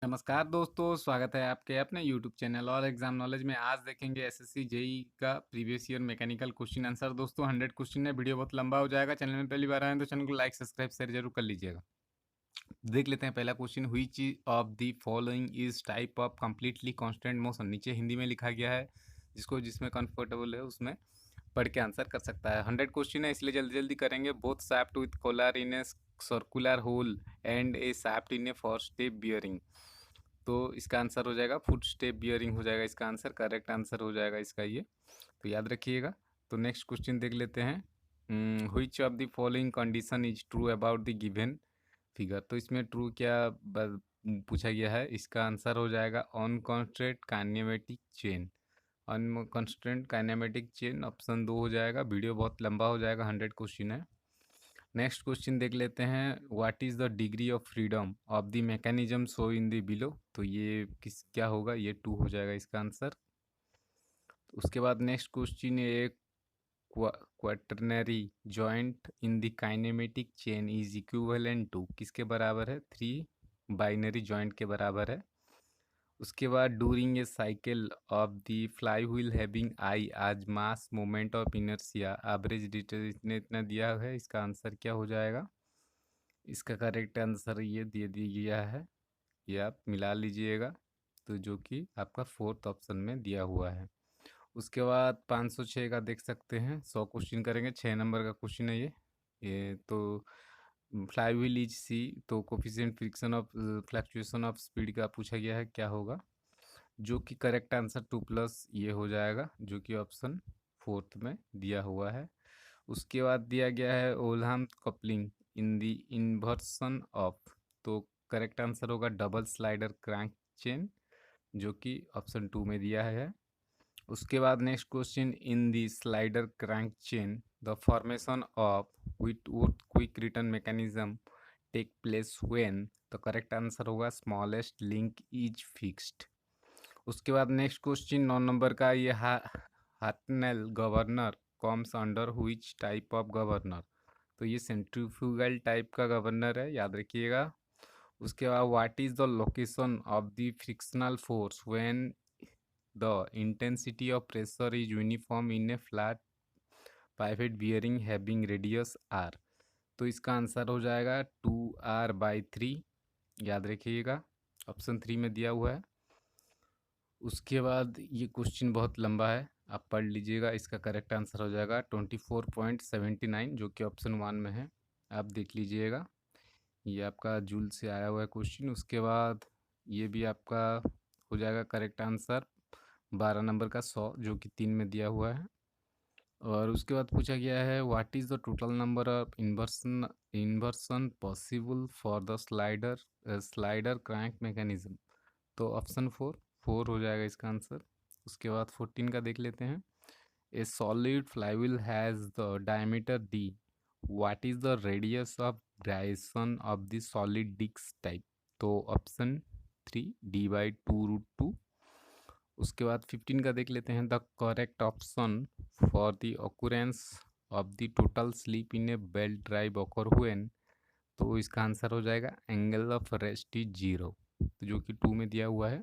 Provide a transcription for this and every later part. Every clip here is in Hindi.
नमस्कार दोस्तों, स्वागत है आपके अपने यूट्यूब चैनल और एग्जाम नॉलेज में। आज देखेंगे एसएससी जेई का previous year mechanical question answer. दोस्तों 100 क्वेश्चन है, वीडियो बहुत लंबा हो जाएगा। चैनल में पहली बार आए हैं तो चैनल को लाइक सब्सक्राइब शेयर जरूर कर लीजिएगा। देख लेते हैं पहला question. Which of the following is type of completely constant motion. नीचे हिंदी में लिखा गया है, जिसमें कंफर्टेबल है उसमें पढ़ के आंसर कर सकता है। 100 क्वेश्चन है इसलिए जल्दी जल्दी करेंगे। Both shaft with collar in a circular hole and a shaft in a four step bearing. तो इसका आंसर हो जाएगा फुट स्टेप बियरिंग हो जाएगा इसका आंसर। करेक्ट आंसर हो जाएगा इसका ये, तो याद रखिएगा। तो नेक्स्ट क्वेश्चन देख लेते हैं। Which of the following condition is true about the given figure. तो इसमें ट्रू क्या पूछा गया है, इसका आंसर हो जाएगा unconstrained kinematic chain. Unconstrained kinematic chain option 2 हो जाएगा। वीडियो बहुत लंबा हो जाएगा, 100 क्वेश्चन है। नेक्स्ट क्वेश्चन देख लेते हैं। What is the degree of freedom of the mechanism show in the below. तो ये क्या होगा, ये 2 हो जाएगा इसका आंसर। उसके बाद नेक्स्ट क्वेश्चन है, quaternary joint in the kinematic chain is equivalent to. किसके बराबर है, 3 बाइनरी जॉइंट के बराबर है। उसके बाद during a cycle of the fly wheel having I as mass moment of inertia average detail इतने इतना दिया है। इसका आंसर क्या हो जाएगा, इसका करेक्ट आंसर ये दे दिया गया है, ये आप मिला लीजिएगा। तो जो कि आपका 4th ऑप्शन में दिया हुआ है। उसके बाद 506 का देख सकते हैं। 100 क्वेश्चन करेंगे, 6 नंबर का क्वेश्चन है ये तो फ्लाई व्हील इज सी। तो coefficient friction of fluctuation of speed का पूछा गया है, क्या होगा, जो कि करेक्ट आंसर 2+ ये हो जाएगा, जो कि ऑप्शन 4th में दिया हुआ है। उसके बाद दिया गया है Oldham coupling in the inversion of. तो करेक्ट आंसर होगा डबल स्लाइडर क्रैंक चेन, जो कि ऑप्शन 2 में दिया है। उसके बाद next question, in the slider crank chain the formation of with quick return mechanism take place when. तो करेक्ट आंसर होगा स्मॉलेस्ट लिंक इज फिक्स्ड। उसके बाद नेक्स्ट क्वेश्चन 9 नंबर का, ये Hartnell governor comes under which type of governor. तो ये सेंट्रीफ्यूगल टाइप का गवर्नर है, याद रखिएगा। उसके बाद what is the location of the frictional force when the intensity of pressure is uniform in a flat pivot bearing having radius R. तो इसका आंसर हो जाएगा 2r/3, याद रखिएगा, ऑप्शन 3 में दिया हुआ है। उसके बाद ये क्वेश्चन बहुत लंबा है, आप पढ़ लीजिएगा। इसका करेक्ट आंसर हो जाएगा 24.79, जो कि ऑप्शन 1 में है, आप देख लीजिएगा। ये आपका जूल से आया हुआ है क्वेश्चन। उसके बाद ये भी आपका हो जाएगा करेक्ट आंसर 12 नंबर का 100, जो कि 3 में दिया हुआ है। और उसके बाद पूछा गया है what is the total number of inversion possible for the slider crank mechanism. तो ऑप्शन 4 हो जाएगा इसका आंसर। उसके बाद 14 का देख लेते हैं। A solid flywheel has the diameter d। What is the radius of gyration of the solid disc type. तो ऑप्शन 3 d/2√2। उसके बाद 15 का देख लेते हैं। The correct option for the occurrence of the total slip in a belt drive occur when. तो इसका आंसर हो जाएगा एंगल ऑफ रेस्ट इज 0, जो कि 2 में दिया हुआ है।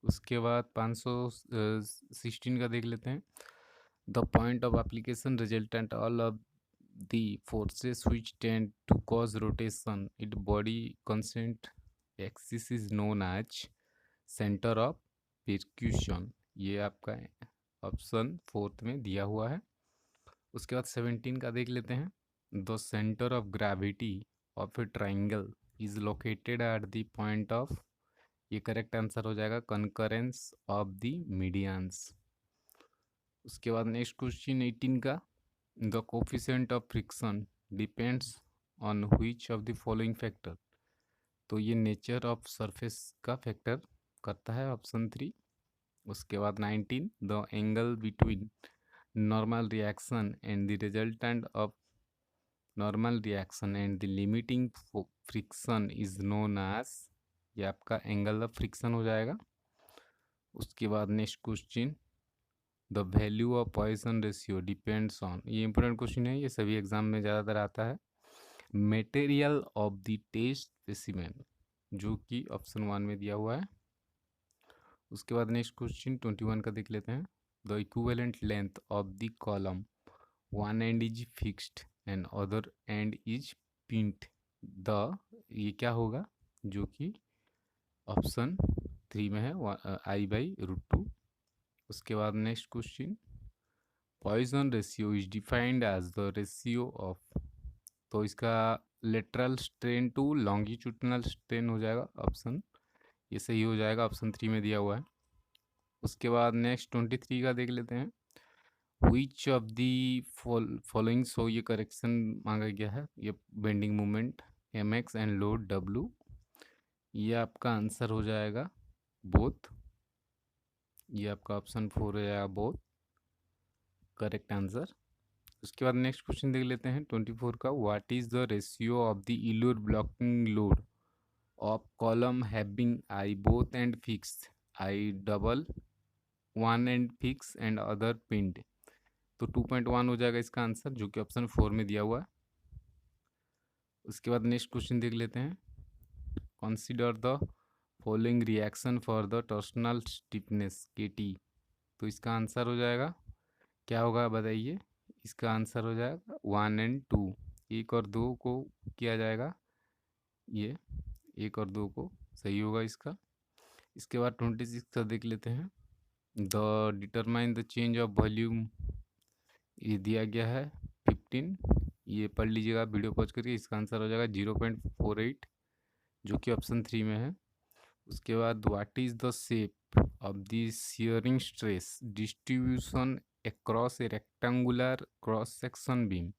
उसके बाद 516 का देख लेते हैं। The point of application resultant all of the forces which tend to cause rotation it body constant axis is known as centre of percussion. ये आपका ऑप्शन 4th में दिया हुआ है। उसके बाद 17 का देख लेते हैं। The centre of gravity of A triangle is located at the point of. ये करेक्ट आंसर हो जाएगा कंकरेंस ऑफ द मीडियंस। उसके बाद नेक्स्ट क्वेश्चन 18 का, the coefficient of friction depends on which of the following factor. तो ये नेचर ऑफ सरफेस का फैक्टर करता है, ऑप्शन 3। उसके बाद 19, the angle between normal reaction and the resultant of normal reaction and the limiting friction is known as. ये आपका एंगल ऑफ फ्रिक्शन हो जाएगा। उसके बाद next question, the value of Poisson ratio depends on. ये इंपॉर्टेंट क्वेश्चन है, ये सभी एग्जाम में ज़्यादातर आता है। Material of the test specimen. जो कि ऑप्शन 1 में दिया हुआ है। उसके बाद नेक्स्ट क्वेश्चन 21 का देख लेते हैं। The equivalent length of the column one end is fixed end other end is pinned the, ये क्या होगा, जो कि ऑप्शन 3 में है, I/√2। उसके बाद next question, Poisson ratio is defined as the ratio of, तो इसका lateral strain to longitudinal strain हो जाएगा, ऑप्शन ये सही हो जाएगा, ऑप्शन 3 में दिया हुआ है। उसके बाद नेक्स्ट 23 का देख लेते हैं। विच ऑफ दी फॉलोइंग, सो ये करेक्शन मांगा गया है, ये bending moment mx and load w, ये आपका आंसर हो जाएगा बोथ, ये आपका ऑप्शन 4 हो जाएगा बोथ, करेक्ट आंसर। उसके बाद नेक्स्ट क्वेश्चन देख लेते हैं 24 का। What is the ratio of the Euler buckling load of column having I both end fixed, I double one end fix and other pinned, तो 2.1 हो जाएगा इसका आंसर, जो कि ऑप्शन 4 में दिया हुआ है। उसके बाद नेक्स्ट क्वेश्चन देख लेते हैं। Consider the following reaction for the torsional stiffness KT, तो इसका आंसर हो जाएगा, क्या होगा बताइए, इसका आंसर हो जाएगा 1 एंड 2, 1 और 2 को किया जाएगा, ये 1 और 2 को सही होगा इसका। इसके बाद 26 का देख लेते हैं। The determine the change of volume, ये दिया गया है 15, ये पढ़ लीजिएगा वीडियो पॉज करके, इसका आंसर हो जाएगा 0.48, जो कि ऑप्शन 3 में है। उसके बाद what is the shape of the shearing stress distribution across A rectangular cross section beam,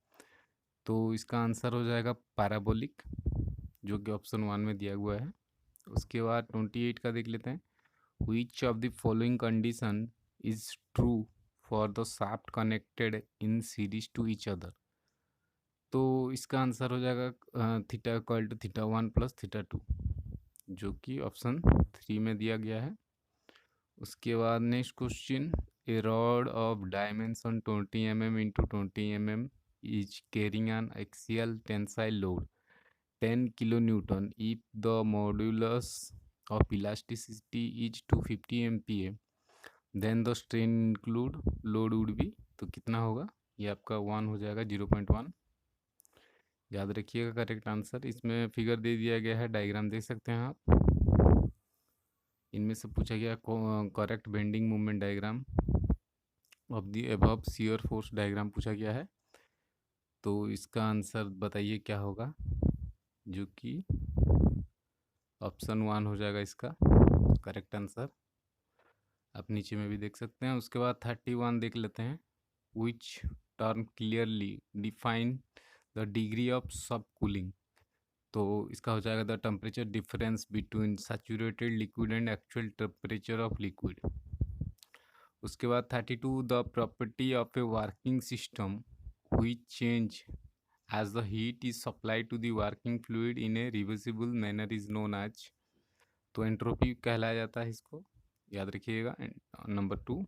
तो इसका आंसर हो जाएगा पैराबोलिक, जो कि ऑप्शन 1 में दिया हुआ है। उसके बाद 28 का देख लेते हैं। Which of the following condition is true for the shaft connected in series to each other, तो इसका आंसर हो जाएगा थीटा इक्वल टू θ1 + θ2, जो कि ऑप्शन 3 में दिया गया है। उसके बाद next question, A rod of dimension 20 mm into 20 mm is carrying N axial tensile load 10 kN if the modulus of elasticity is 250 MPa, then the strain include load would be, तो कितना होगा, ये आपका 1 हो जाएगा, 0.1, याद रखिएगा करेक्ट आंसर। इसमें फिगर दे दिया गया है, डायग्राम देख सकते हैं आप। इनमें से पूछा गया correct bending movement diagram of the above shear force diagram पूछा गया है, तो इसका आंसर बताइए क्या होगा, जो कि ऑप्शन 1 हो जाएगा इसका करेक्ट आंसर, आप नीचे में भी देख सकते हैं। उसके बाद 31 देख लेते हैं। Which term clearly define the degree of subcooling, तो इसका हो जाएगा the temperature difference between saturated liquid and actual temperature of liquid. उसके बाद 32 the property of a working system which change as the heat is supplied to the working fluid in a reversible manner is known as, तो एंट्रोपी कहलाया जाता है इसको, याद रखिएगा नंबर 2।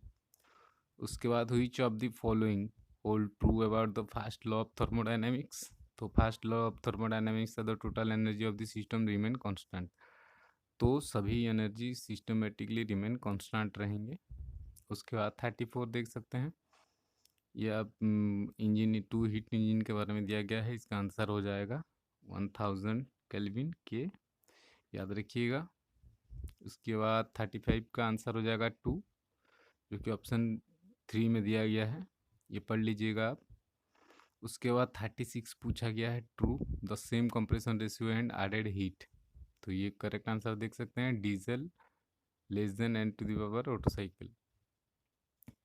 उसके बाद which of the following hold true about the first law of thermodynamics, तो first law of thermodynamics the total energy of the system remain constant, तो सभी एनर्जी सिस्टमेटिकली रिमेन कांस्टेंट रहेंगे। उसके बाद 34 देख सकते हैं, यह इंजन 2 हीट इंजन के बारे में दिया गया है, इसका आंसर हो जाएगा 1000 केल्विन के, याद रखिएगा। उसके बाद 35 का आंसर हो जाएगा 2, जो कि ऑप्शन 3 में दिया गया है, ये पढ़ लीजिएगा आप। उसके बाद 36 पूछा गया है true the same compression ratio and added heat, तो ये करेक्ट आंसर देख सकते हैं, diesel less than n to the power Otto cycle,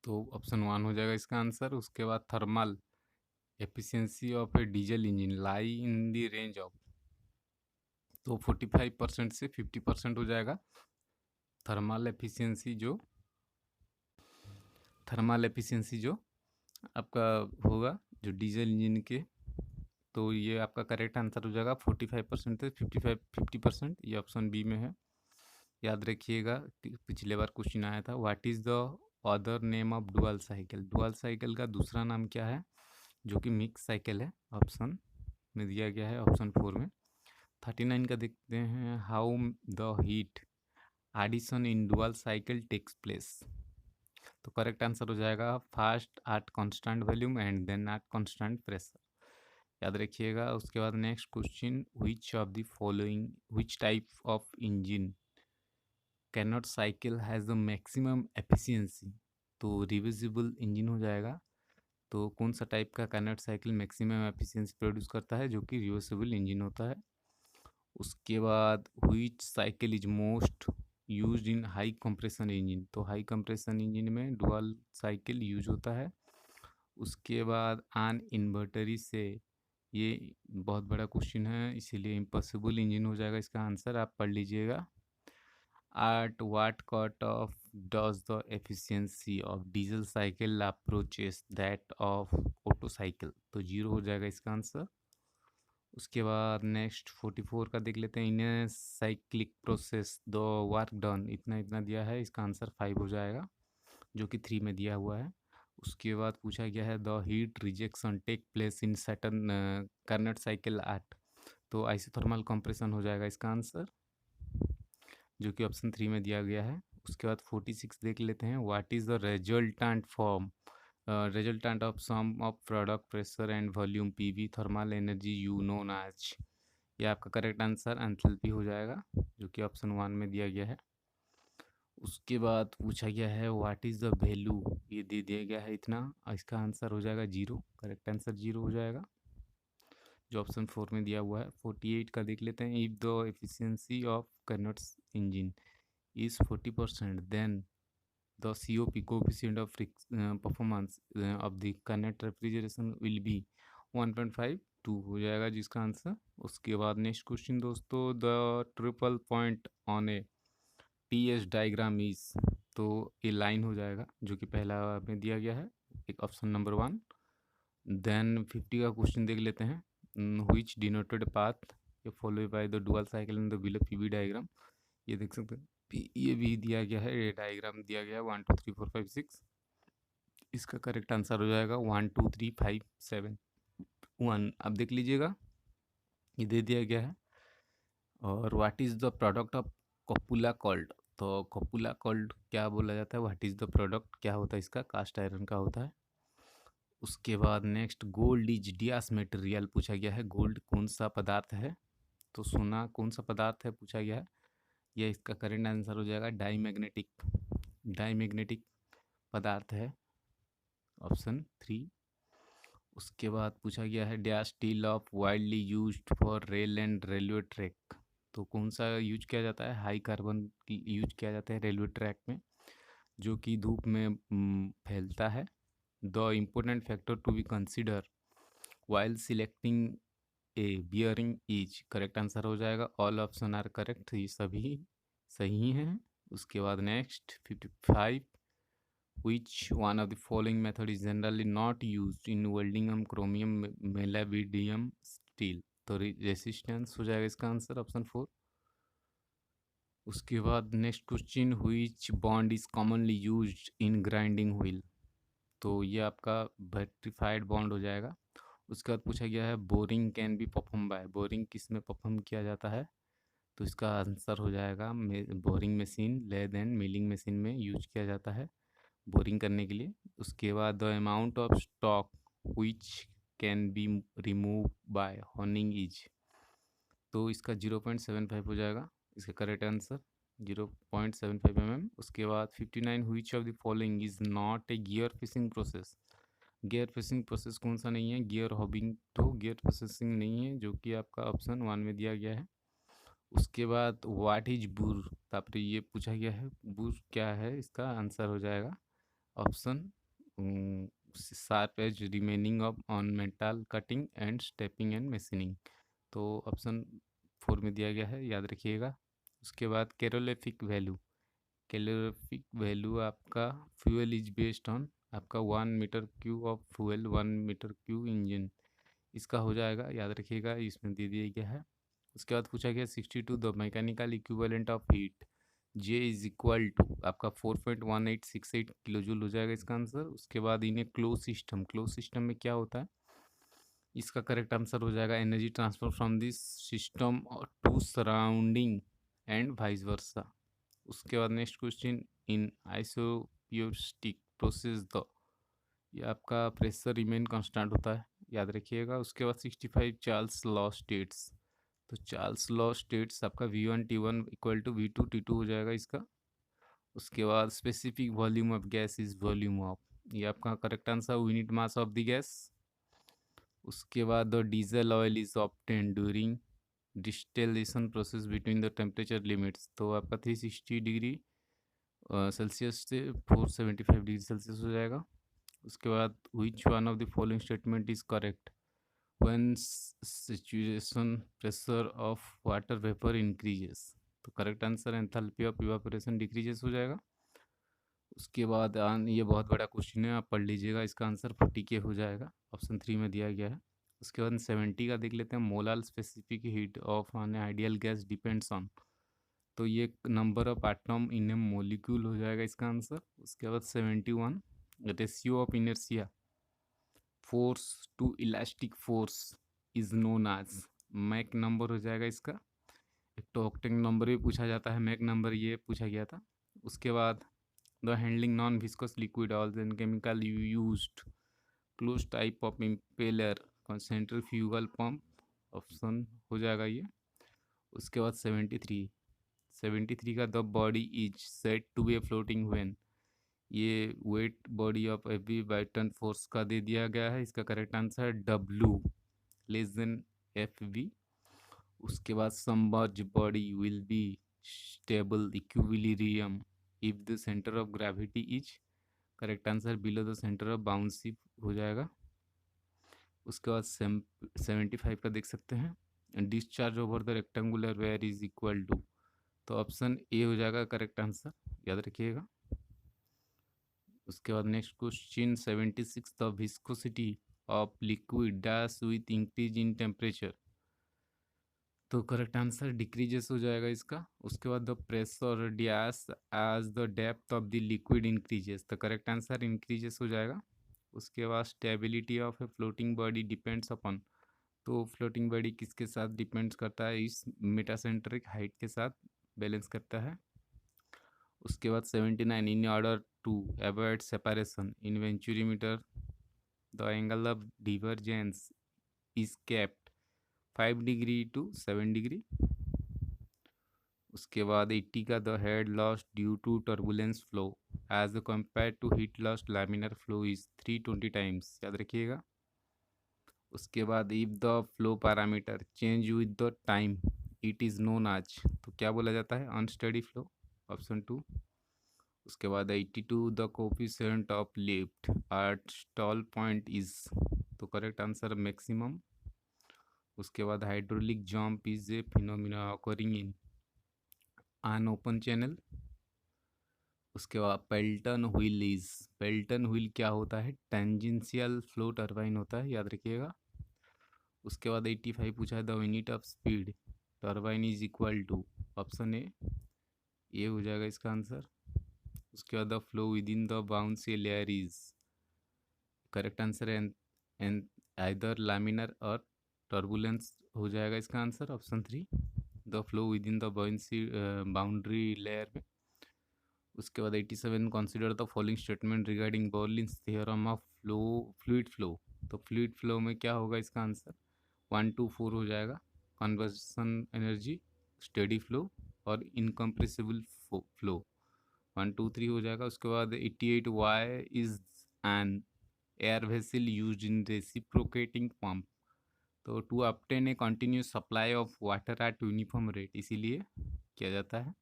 तो ऑप्शन 1 हो जाएगा इसका आंसर। उसके बाद thermal efficiency of a diesel engine lie in the range of, तो 45% से 50% हो जाएगा थर्मल एफिशिएंसी, जो आपका होगा जो डीजल इंजन के, तो ये आपका करेक्ट आंसर हो जाएगा 45% से 50%, ये ऑप्शन बी में है, याद रखिएगा पिछले बार क्वेश्चन आया था। What is the other name of dual cycle, dual cycle का दूसरा नाम क्या है, जो कि मिक्स साइकिल है, ऑप्शन में दिया गया है, ऑप्शन 4 में, 39 का देखते हैं, how the heat addition in dual cycle takes place. तो करेक्ट आंसर हो जाएगा first at constant volume and then at constant pressure, याद रखिएगा। उसके बाद next question, which of the following, which type of engine Carnot cycle has the maximum efficiency. तो रिवर्सिबल इंजन हो जाएगा। तो कौन सा टाइप का Carnot cycle maximum efficiency produce करता है, जो कि रिवर्सिबल इंजन होता है। उसके बाद which cycle is most used in high compression engine. तो हाई कंप्रेशन इंजन में डुअल साइकिल यूज होता है। उसके बाद आन इन्वर्टरी से, ये बहुत बड़ा क्वेश्चन है इसीलिए इम्पॉसिबल इंजन हो जाएगा इसका आंसर, आप पढ़ लीजिएगा। At what cutoff does the efficiency of diesel cycle approaches that of auto cycle? तो 0 हो जाएगा इसका आंसर। उसके बाद नेक्स्ट 44 का देख लेते हैं, इन cyclic process the work done, इतना इतना दिया है, इसका आंसर 5 हो जाएगा, जो कि 3 में दिया हुआ है। उसके बाद पूछा गया है the heat rejection take place in certain Carnot cycle at. तो आइसोथर्मल कंप्रेशन हो जाएगा इसका आंसर, जो कि ऑप्शन 3 में दिया गया है। उसके बाद 46 देख लेते हैं, what is the resultant form, resultant of sum of product pressure and volume PV thermal energy U known as. ये आपका करेक्ट आंसर एंथैल्पी हो जाएगा, जो कि ऑप्शन 1 में दिया गया है। उसके बाद पूछा गया है व्हाट इज़ द वैल्यू, ये दे दिया गया है इतना, इसका आंसर हो जाएगा 0, करेक्ट आंसर 0 हो जाएगा, जो ऑप्शन 4 में दिया हुआ है। 48 का देख लेते हैं, if the efficiency of Carnot's engine is 40%, then the COP, coefficient of performance of the Carnot refrigeration will be 1.52 हो जाएगा जिसका आंसर। उसके बाद नेक्स्ट क्वेश्चन दोस्तों, the triple point on A TS diagram is, तो ये लाइन हो जाएगा, जो कि पहला में दिया गया है, एक ऑप्शन नंबर 1। देन 50 का क्वेश्चन देख लेते हैं, which denoted path follow by the dual cycle in the below PV diagram. ये देख सकते हैं, ये भी दिया गया है, ये डायग्राम दिया गया है 1 2 3 4 5 6। इसका करेक्ट आंसर हो जाएगा 1 2 3 5 7 1। अब देख लीजिएगा, ये दे दिया गया है। और what is the product of cupola called. तो कपूला कॉल्ड क्या बोला जाता है, व्हाट इज़ द प्रोडक्ट क्या होता है इसका, कास्ट आयरन का होता है। उसके बाद नेक्स्ट, गोल्ड इज डियास मटेरियल पूछा गया है, गोल्ड कौन सा पदार्थ है। तो सोना कौन सा पदार्थ है पूछा गया है, यह इसका करेक्ट आंसर हो जाएगा डाईमैग्नेटिक, डाईमैग्नेटिक पदार्थ है, ऑप्शन 3। उसके बाद पूछा गया है dash steel of widely used for rail and railway track. तो कौन सा यूज किया जाता है, हाई कार्बन की यूज किया जाता है रेलवे ट्रैक में, जो कि धूप में फैलता है। The important factor to be consider while selecting a bearing is, correct answer हो जाएगा, ऑल ऑप्शन आर करेक्ट, ये सभी सही हैं। उसके बाद next 55, which one of the following method is generally not used in welding chromium molybdenum steel। तो रेसिस्टेंस हो जाएगा इसका आंसर, ऑप्शन 4। उसके बाद next question, which bond is commonly used in grinding wheel। तो ये आपका वर्टिफाइड बॉन्ड हो जाएगा। उसके बाद पूछा गया है boring can be perform by, boring किस में परफॉर्म किया जाता है। तो इसका आंसर हो जाएगा boring machine, lathe end milling machine में यूज किया जाता है बोरिंग करने के लिए। उसके बाद the amount of stock which can be remove by horning is. तो इसका 0.75 हो जाएगा इसका करेक्ट आंसर, 0.75 mm। उसके बाद 59, which of the following is not a gear fishing process. Gear fishing process कौन सा नहीं है, गियर हॉबिंग तो गियर प्रोसेसिंग नहीं है, जो कि आपका ऑप्शन 1 में दिया गया है। उसके बाद व्हाट इज बुर, तापर ये पूछा गया है बुर क्या है, इसका आंसर हो जाएगा option sharp edge remaining off on metal cutting and stepping and machining. तो ऑप्शन 4 में दिया गया है, याद रखिएगा। उसके बाद कैलोरीफिक वैल्यू, कैलोरीफिक वैल्यू आपका फ्यूल इज बेस्ड ऑन आपका 1 metre cube of fuel 1 metre cube engine, इसका हो जाएगा, याद रखिएगा, इसमें दे दिया गया है। उसके बाद पूछा गया 62, the mechanical equivalent of heat J is equal to आपका 4.1868 किलो जूल हो जाएगा इसका आंसर। उसके बाद इन्हें क्लोज सिस्टम, क्लोज सिस्टम में क्या होता है, इसका करेक्ट आंसर हो जाएगा energy transfer from this system to surrounding and vice versa. उसके बाद next question, in isopiestic process the, ये आपका प्रेशर रिमेन कांस्टेंट होता है, याद रखिएगा। उसके बाद 65 चार्ल्स लॉ स्टेट्स, तो चार्ल्स लॉ स्टेट्स आपका V1T1 इक्वल टू V2T2 हो जाएगा इसका। उसके बाद specific volume of gas is volume of, ये आपका correct answer unit mass of the gas. उसके बाद the diesel oil is obtain during distillation process between the temperature limits, तो आपका 360 डिग्री सेल्सियस से 475 डिग्री सेल्सियस हो जाएगा। उसके बाद which one of the following statement is correct when सिचुएशन pressure of water vapour increases, तो correct answer enthalpy of evaporation decreases हो जाएगा। उसके बाद ये बहुत बड़ा क्वेश्चन है, आप पढ़ लीजिएगा, इसका आंसर 40K हो जाएगा, ऑप्शन 3 में दिया गया है। उसके बाद 70 का देख लेते हैं, molar specific heat of an ideal gas depends on, तो ये number of atom in a molecule हो जाएगा इसका आंसर। उसके बाद 71 ratio of inertia force to elastic force is known as, Mach number हो जाएगा इसका। एक तो ऑक्टेन नंबर भी पूछा जाता है, मैक नंबर ये पूछा गया था। उसके बाद the handling non viscous liquid oil and chemical used close type of impeller centrifugal pump, option हो जाएगा ये। उसके बाद 73 का the body is said to be a floating when, ये weight body of every by ton force का दे दिया गया है, इसका correct answer W less than FV। उसके बाद submerge body will be stable equilibrium if the centre of gravity is, correct answer below the centre of buoyancy हो जाएगा। उसके बाद 75 का देख सकते हैं, discharge over the rectangular weir is equal to, तो ऑप्शन ए हो जाएगा करेक्ट आंसर, याद रखिएगा। उसके बाद next question 76, the viscosity of liquid dash with increase in temperature, तो करेक्ट आंसर डिक्रीजेस हो जाएगा इसका। उसके बाद the pressure dash as the depth of the liquid increases, तो करेक्ट आंसर इंक्रीजेस हो जाएगा। उसके बाद stability of a floating body depends upon, तो फ्लोटिंग बॉडी किसके साथ डिपेंड्स करता है, इस मेटासेंट्रिक हाइट के साथ बैलेंस करता है। उसके बाद 79 in order to avoid separation in venturimeter the angle of divergence is kept 5 degree to 7 degree. उसके बाद 80 का the head loss due to turbulence flow as compare to heat loss laminar flow is 320 times, याद रखिएगा। उसके बाद if the flow parameter change with the time it is known as, तो क्या बोला जाता है, अनस्टेडी फ्लो, ऑप्शन 2। उसके बाद 82 the coefficient of lift at stall point is, तो करेक्ट आंसर मैक्सिमम। उसके बाद hydraulic jump is a phenomena occurring in an open channel. उसके बाद Pelton wheel is, Pelton wheel क्या होता है, टेंजेंशियल फ्लो टरबाइन होता है, याद रखिएगा। उसके बाद 85 पूछा है the unit of speed turbine is equal to, option A हो जाएगा इसका आंसर। उसके बाद the flow within the boundary layer is, correct answer and either laminar और टर्बुलेंस हो जाएगा इसका answer, option 3, the flow within the boundary boundary layer में। उसके बाद 87 consider the following statement regarding Bernoulli's theorem of fluid flow, तो फ्लूइड फ्लो में क्या होगा इसका आंसर, 1 to 4 हो जाएगा, कन्वर्सन एनर्जी, स्टेडी फ्लो और इनकम्प्रेसिबल फ्लो 1 2 3 हो जाएगा। उसके बाद 88 why is an air vessel use in reciprocating pump, तो to obtain a continuous supply of water at uniform rate, इसीलिए किया जाता है।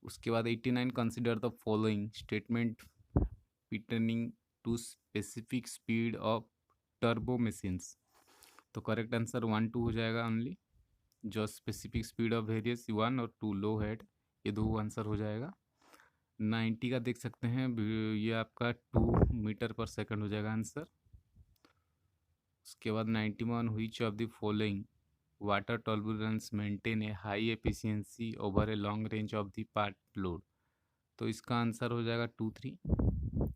उसके बाद 89 consider the following statement pertaining to specific speed of turbo machines, तो करेक्ट आंसर 1 2 हो जाएगा ओनली, जो स्पेसिफिक स्पीड ऑफ वेरियस 1 और 2 लो हेड, ये दो आंसर हो जाएगा। 90 का देख सकते हैं, ये आपका 2 मीटर पर सेकंड हो जाएगा आंसर। उसके बाद 91 which of the following water turbulence maintain A high efficiency over a long range of the part load, तो इसका आंसर हो जाएगा 2 3,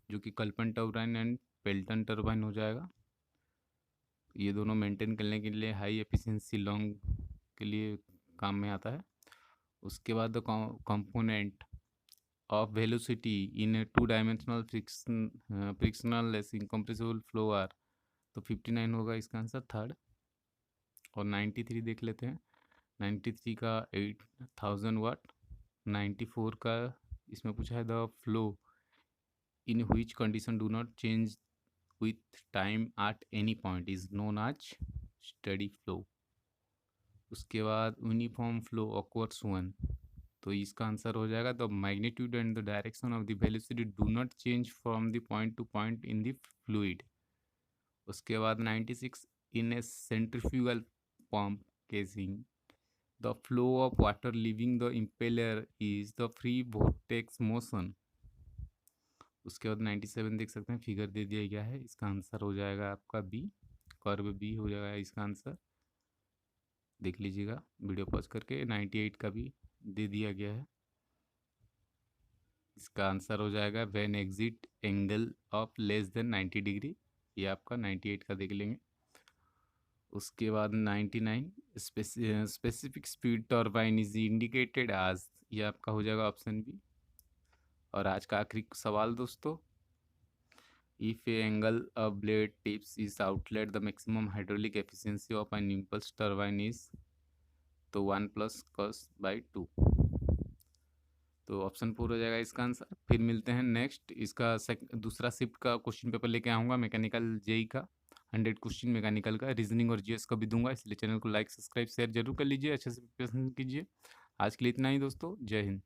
जो कि कल्पन टर्बाइन एंड पेल्टन टर्बाइन हो जाएगा। ये दोनों मेंटेन करने के लिए हाई एफिशिएंसी लॉन्ग के लिए काम में आता है। उसके बाद the component of velocity in a 2 dimensional frictionless incompressible flow are, तो 59 होगा इसका आंसर थर्ड। और 93 देख लेते हैं। 93 का 8000 वाट। 94 का इसमें पूछा है the flow in which condition do not change with time at any point is known as steady flow. उसके बाद यूनिफॉर्म फ्लो ऑकर्स व्हेन, तो इसका आंसर हो जाएगा the magnitude and the direction of the velocity do not change from the point to point in the fluid. उसके बाद 96 in a centrifugal pump casing the flow of water leaving the impeller is the free vortex motion. उसके बाद 97 देख सकते हैं, फिगर दे दिया गया है, इसका आंसर हो जाएगा आपका बी, कर्व बी हो जाएगा इसका आंसर। देख लीजिएगा वीडियो पॉज करके। 98 का भी दे दिया गया है, इसका आंसर हो जाएगा when exit angle of less than 90 degree, ये आपका 98 का देख लेंगे। उसके बाद 99 specific speed turbine is indicated आज, ये आपका हो जाएगा ऑप्शन बी। और आज का आखिरी सवाल दोस्तों, if A angle of blade tips is outlet the maximum hydraulic efficiency of an impulse turbine is, तो 1 + cos/2, तो ऑप्शन 4 हो जाएगा इसका आंसर। फिर मिलते हैं नेक्स्ट, इसका दूसरा शिफ्ट का क्वेश्चन पेपर लेके आऊँगा मैकेनिकल जेई का, 100 क्वेश्चन मैकेनिकल का, रीजनिंग और जीएस का भी दूंगा, इसलिए चैनल को लाइक सब्सक्राइब शेयर जरूर कर लीजिए, अच्छे से प्रिपरेशन कीजिए। आज के लिए इतना ही दोस्तों, जय हिंद।